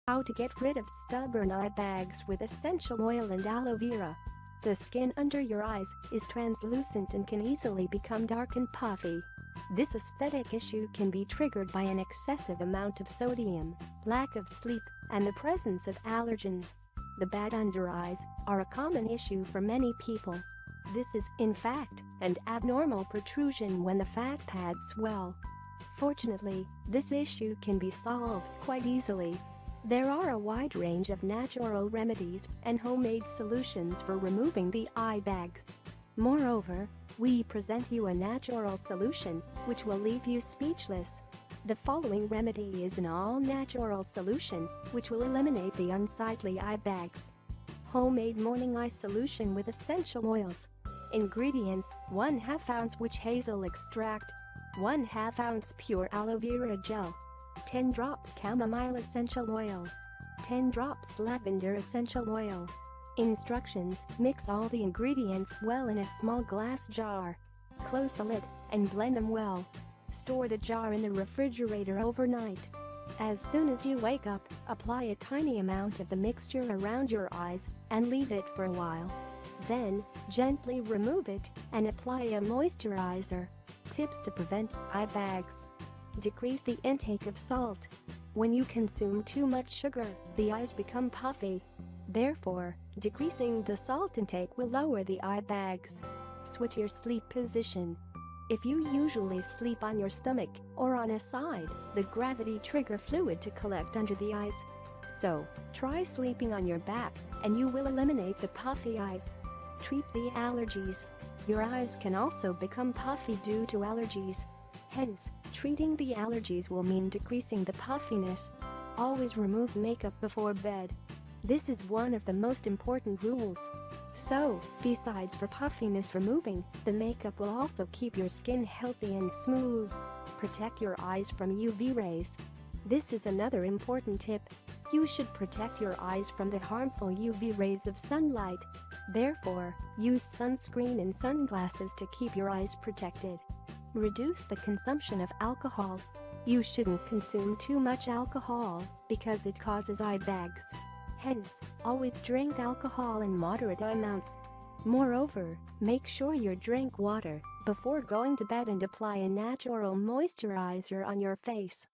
How to get rid of stubborn eye bags with essential oil and aloe vera. The skin under your eyes is translucent and can easily become dark and puffy. This aesthetic issue can be triggered by an excessive amount of sodium, lack of sleep, and the presence of allergens. The bad under eyes are a common issue for many people. This is, in fact, an abnormal protrusion when the fat pads swell. Fortunately, this issue can be solved quite easily. There are a wide range of natural remedies and homemade solutions for removing the eye bags. Moreover, we present you a natural solution which will leave you speechless. The following remedy is an all-natural solution which will eliminate the unsightly eye bags. Homemade morning eye solution with essential oils. Ingredients: 1/2 ounce witch hazel extract, 1/2 ounce pure aloe vera gel, 10 drops chamomile essential oil, 10 drops lavender essential oil. Instructions: mix all the ingredients well in a small glass jar. Close the lid and blend them well. Store the jar in the refrigerator overnight. As soon as you wake up, apply a tiny amount of the mixture around your eyes and leave it for a while. Then, gently remove it and apply a moisturizer. Tips to prevent eye bags: decrease the intake of salt. When you consume too much sugar, the eyes become puffy. Therefore, decreasing the salt intake will lower the eye bags. Switch your sleep position. If you usually sleep on your stomach or on a side, the gravity triggers fluid to collect under the eyes. So, try sleeping on your back and you will eliminate the puffy eyes. Treat the allergies. Your eyes can also become puffy due to allergies. Hence, treating the allergies will mean decreasing the puffiness. Always remove makeup before bed. This is one of the most important rules. So, besides for puffiness removing, the makeup will also keep your skin healthy and smooth. Protect your eyes from UV rays. This is another important tip. You should protect your eyes from the harmful UV rays of sunlight. Therefore, use sunscreen and sunglasses to keep your eyes protected. Reduce the consumption of alcohol. You shouldn't consume too much alcohol because it causes eye bags. Hence, always drink alcohol in moderate amounts. Moreover, make sure you drink water before going to bed and apply a natural moisturizer on your face.